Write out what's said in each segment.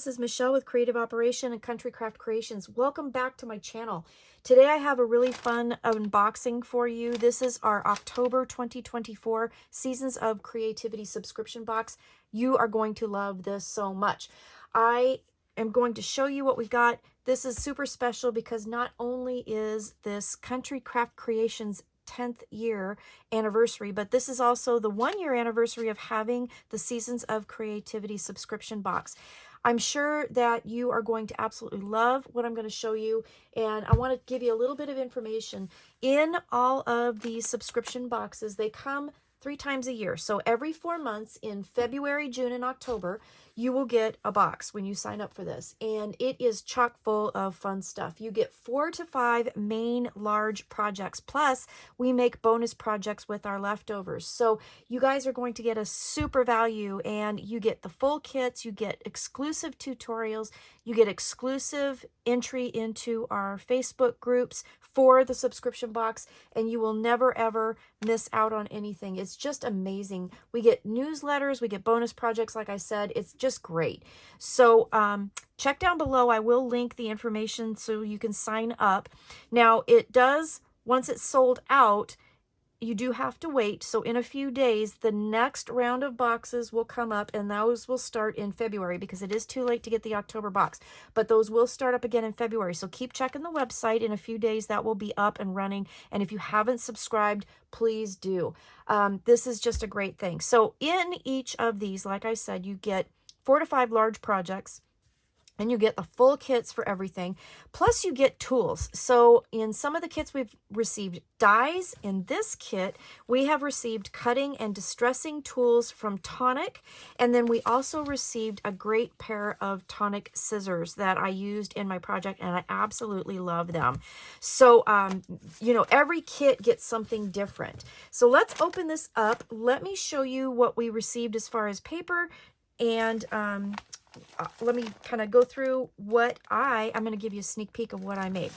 this is Michelle with Creative Operation and Country Craft Creations. Welcome back to my channel. Today I have a really fun unboxing for you. This is our October 2024 Seasons of Creativity subscription box. You are going to love this so much. I am going to show you what we've got. This is super special because not only is this Country Craft Creations 10th year anniversary, but this is also the 1-year anniversary of having the Seasons of Creativity subscription box. I'm sure that you are going to absolutely love what I'm going to show you, and I want to give you a little bit of information. In all of these subscription boxes, they come 3 times a year. So every 4 months in February, June, and October, you will get a box when you sign up for this. And it is chock full of fun stuff. You get 4 to 5 main large projects. Plus, we make bonus projects with our leftovers. So you guys are going to get a super value, and you get the full kits, you get exclusive tutorials, you get exclusive entry into our Facebook groups for the subscription box, and you will never ever miss out on anything. It's just amazing. We get newsletters, we get bonus projects, like I said. It's just great. So check down below. I will link the information so you can sign up. Now, it does, once it's sold out, you do have to wait. So in a few days, the next round of boxes will come up, and those will start in February because it is too late to get the October box. But those will start up again in February. So keep checking the website. In a few days, that will be up and running. And if you haven't subscribed, please do. This is just a great thing. So in each of these, like I said, you get 4 to 5 large projects, and you get the full kits for everything. Plus you get tools. So in some of the kits we've received dies. In this kit, we have received cutting and distressing tools from Tonic. And then we also received a great pair of Tonic scissors that I used in my project, and I absolutely love them. So, you know, every kit gets something different. So let's open this up. Let me show you what we received as far as paper, and let me kind of go through what I'm going to give you a sneak peek of what I made.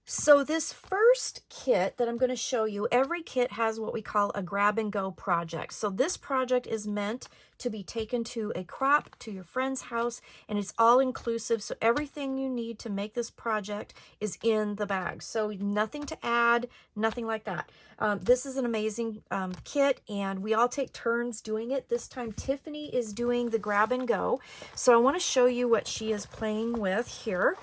So this first kit that I'm going to show you, every kit has what we call a grab and go project. So this project is meant to be taken to a crop, to your friend's house, and it's all inclusive. So everything you need to make this project is in the bag. So nothing to add, nothing like that. This is an amazing kit, and we all take turns doing it. This time Tiffany is doing the grab and go. So I want to show you what she is playing with here.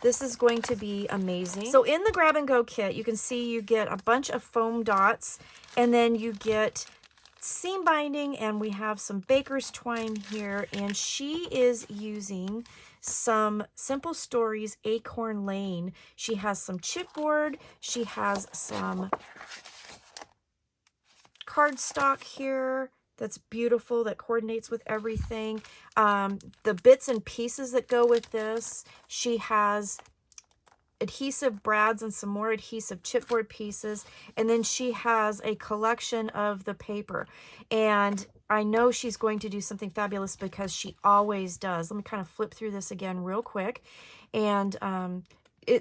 This is going to be amazing. So in the grab and go kit, you can see you get a bunch of foam dots, and then you get seam binding, and we have some baker's twine here, and she is using some Simple Stories Acorn Lane. She has some chipboard, she has some cardstock here that's beautiful, that coordinates with everything. The bits and pieces that go with this, she has adhesive brads and some more adhesive chipboard pieces, and then she has a collection of the paper. And I know she's going to do something fabulous because she always does. Let me kind of flip through this again real quick. And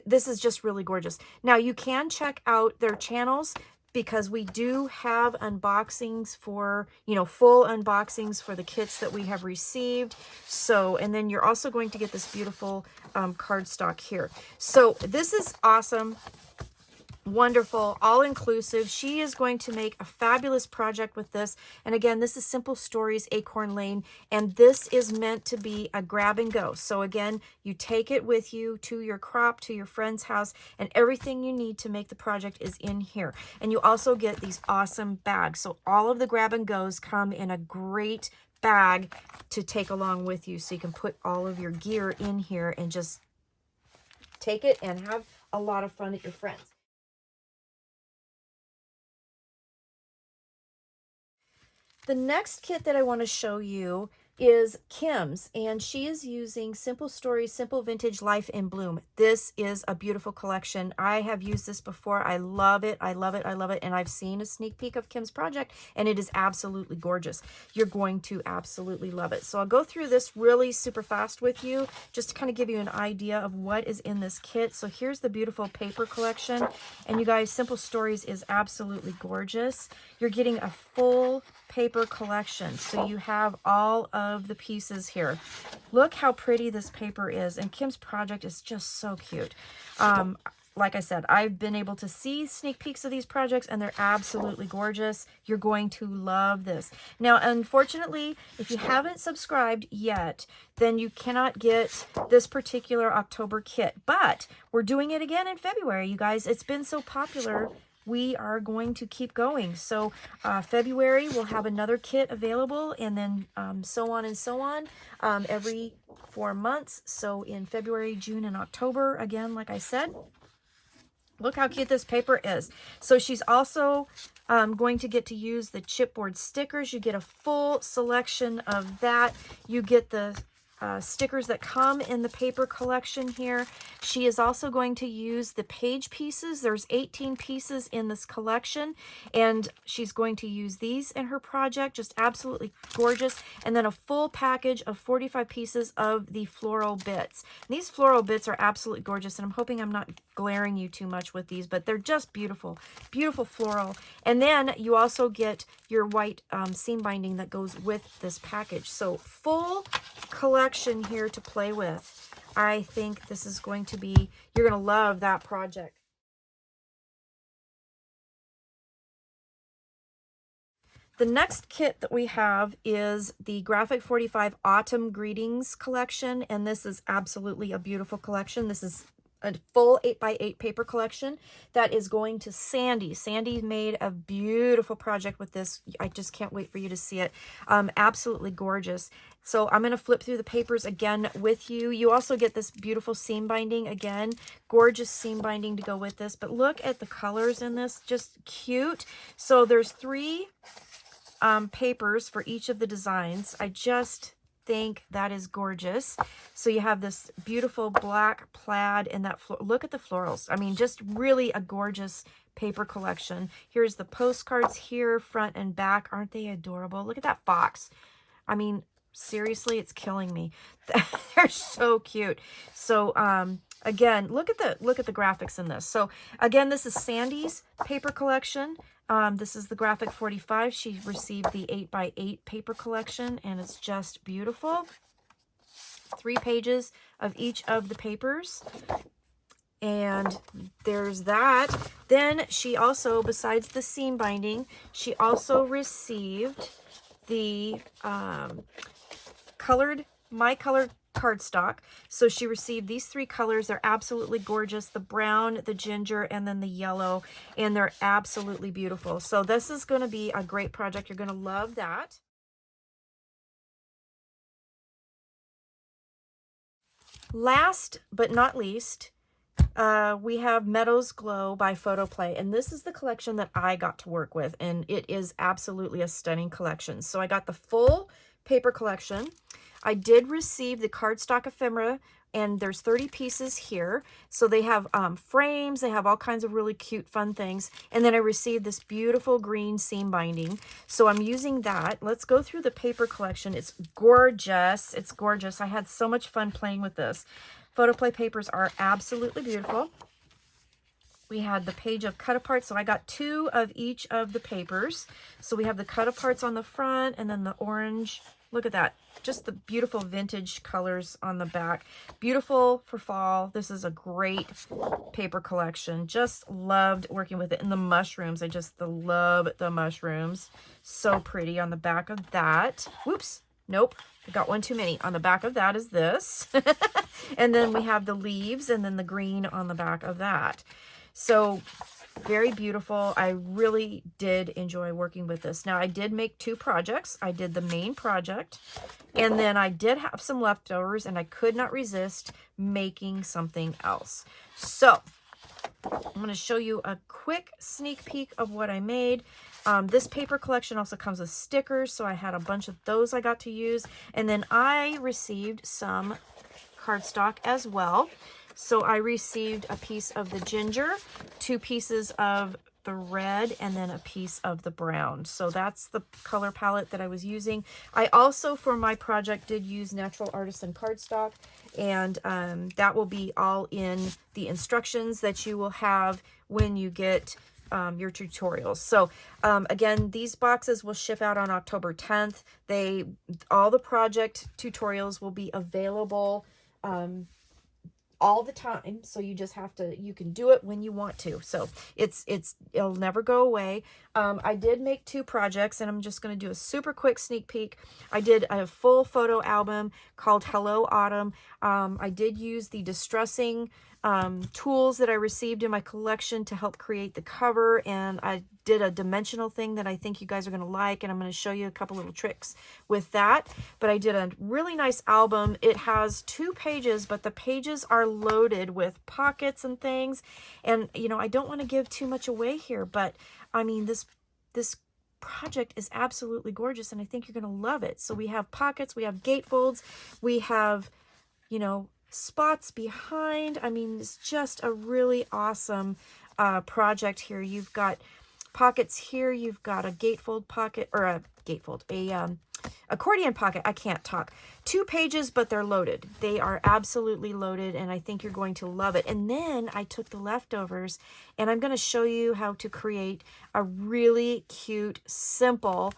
this is just really gorgeous. Now you can check out their channels, because we do have unboxings for, you know, full unboxings for the kits that we have received. So, and then you're also going to get this beautiful cardstock here. So this is awesome. Wonderful, all-inclusive. She is going to make a fabulous project with this. And again, this is Simple Stories Acorn Lane, and this is meant to be a grab and go. So again, you take it with you to your crop, to your friend's house, and everything you need to make the project is in here. And you also get these awesome bags. So all of the grab and goes come in a great bag to take along with you, so you can put all of your gear in here and just take it and have a lot of fun at your friends. The next kit that I want to show you is Kim's, and she is using Simple Stories, Simple Vintage Life in Bloom. This is a beautiful collection. I have used this before. I love it. I love it. I love it. And I've seen a sneak peek of Kim's project, and it is absolutely gorgeous. You're going to absolutely love it. So I'll go through this really super fast with you, just to kind of give you an idea of what is in this kit. So here's the beautiful paper collection. And you guys, Simple Stories is absolutely gorgeous. You're getting a full paper collection. So you have all of the pieces here. Look how pretty this paper is. And Kim's project is just so cute. Like I said, I've been able to see sneak peeks of these projects, and they're absolutely gorgeous. You're going to love this. Now, unfortunately, if you haven't subscribed yet, then you cannot get this particular October kit. But we're doing it again in February, you guys. It's been so popular. We are going to keep going. So February, we'll have another kit available, and then so on and so on every 4 months. So in February, June, and October, again, like I said. Look how cute this paper is. So she's also going to get to use the chipboard stickers. You get a full selection of that. You get the stickers that come in the paper collection here. She is also going to use the page pieces. There's 18 pieces in this collection, and she's going to use these in her project. Just absolutely gorgeous. And then a full package of 45 pieces of the floral bits. And these floral bits are absolutely gorgeous, and I'm hoping I'm not glaring you too much with these, but they're just beautiful. Beautiful floral. And then you also get your white seam binding that goes with this package. So full collection here to play with. I think this is going to be, you're going to love that project. The next kit that we have is the Graphic 45 Autumn Greetings collection, and this is absolutely a beautiful collection. This is a full 8x8 paper collection that is going to Sandy. Sandy made a beautiful project with this. I just can't wait for you to see it. Absolutely gorgeous. So I'm going to flip through the papers again with you. You also get this beautiful seam binding again. Gorgeous seam binding to go with this. But look at the colors in this. Just cute. So there's 3 papers for each of the designs. I just think that is gorgeous. So you have this beautiful black plaid and that look at the florals. I mean, just really a gorgeous paper collection. Here's the postcards here, front and back. Aren't they adorable? Look at that fox. I mean, seriously, it's killing me. They're so cute. So again, look at the graphics in this. So again, this is Sandy's paper collection. This is the Graphic 45. She received the 8x8 paper collection, and it's just beautiful. 3 pages of each of the papers. And there's that. Then she also, besides the seam binding, she also received the my colored cardstock. So she received these 3 colors. They're absolutely gorgeous. The brown, the ginger, and then the yellow. And they're absolutely beautiful. So this is going to be a great project. You're going to love that. Last but not least, we have Meadows Glow by Photoplay, and this is the collection that I got to work with, and it is absolutely a stunning collection. So I got the full paper collection. I did receive the cardstock ephemera, and there's 30 pieces here. So they have frames, they have all kinds of really cute, fun things. And then I received this beautiful green seam binding. So I'm using that. Let's go through the paper collection. It's gorgeous. It's gorgeous. I had so much fun playing with this. Photoplay papers are absolutely beautiful. We had the page of cut apart, so I got 2 of each of the papers. So we have the cut aparts on the front, and then the orange. Look at that. Just the beautiful vintage colors on the back. Beautiful for fall. This is a great paper collection. Just loved working with it. And the mushrooms, I just love the mushrooms. So pretty on the back of that. Whoops. Nope. I got one too many. On the back of that is this. And then we have the leaves and then the green on the back of that. So very beautiful. I really did enjoy working with this. Now I did make 2 projects. I did the main project, and then I did have some leftovers, and I could not resist making something else. So I'm going to show you a quick sneak peek of what I made. This paper collection also comes with stickers, so I had a bunch of those I got to use. And then I received some cardstock as well. So I received a piece of the ginger, 2 pieces of the red, and then a piece of the brown. So that's the color palette that I was using. I also, for my project, did use Natural Artisan cardstock, and that will be all in the instructions that you will have when you get your tutorials. So again, these boxes will ship out on October 10th. All the project tutorials will be available all the time, so you just have to, you can do it when you want to. So it'll never go away. I did make 2 projects, and I'm just going to do a super quick sneak peek. I did a full photo album called Hello Autumn. I did use the distressing tools that I received in my collection to help create the cover, and I did a dimensional thing that I think you guys are going to like, and I'm going to show you a couple little tricks with that. But I did a really nice album. It has 2 pages, but the pages are loaded with pockets and things, and you know, I don't want to give too much away here, but I mean, this project is absolutely gorgeous, and I think you're going to love it. So we have pockets, we have gatefolds, we have, you know, spots behind. I mean, it's just a really awesome project here. You've got pockets here, you've got a gatefold pocket, or a gatefold, accordion pocket. I can't talk. 2 pages, but they're loaded. They are absolutely loaded, and I think you're going to love it. And then I took the leftovers, and I'm going to show you how to create a really cute, simple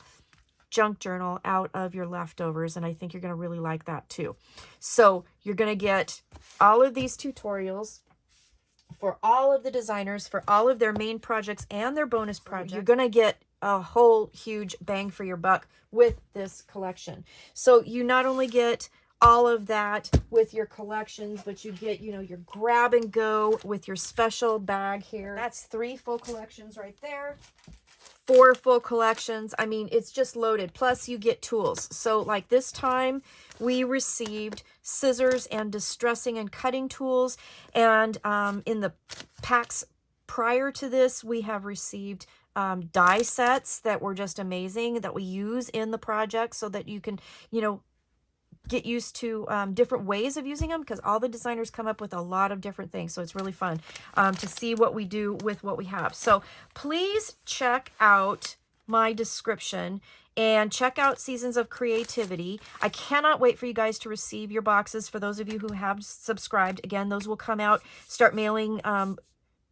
junk journal out of your leftovers, and I think you're going to really like that too. So you're going to get all of these tutorials for all of the designers, for all of their main projects and their bonus projects. You're going to get a whole huge bang for your buck with this collection. So you not only get all of that with your collections, but you get, you know, your grab and go with your special bag here. That's 3 full collections right there. 4 full collections. I mean, it's just loaded. Plus you get tools. So like this time we received scissors and distressing and cutting tools. And in the packs prior to this, we have received die sets that were just amazing, that we use in the project so that you can, you know, get used to different ways of using them, because all the designers come up with a lot of different things. So it's really fun to see what we do with what we have. So please check out my description and check out Seasons of Creativity. I cannot wait for you guys to receive your boxes. For those of you who have subscribed, again, those will come out, start mailing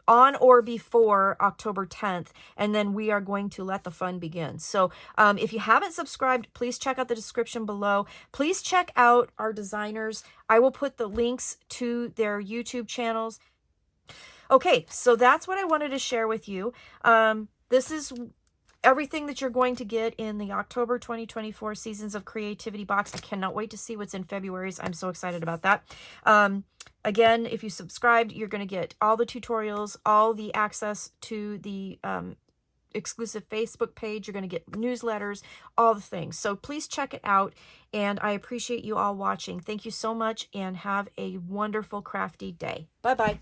on or before October 10th, and then we are going to let the fun begin. So if you haven't subscribed, please check out the description below. Please check out our designers. I will put the links to their YouTube channels. Okay, so that's what I wanted to share with you. This is everything that you're going to get in the October 2024 Seasons of Creativity box. I cannot wait to see what's in February's. I'm so excited about that. Again, if you subscribed, you're going to get all the tutorials, all the access to the exclusive Facebook page. You're going to get newsletters, all the things. So please check it out. And I appreciate you all watching. Thank you so much, and have a wonderful crafty day. Bye-bye.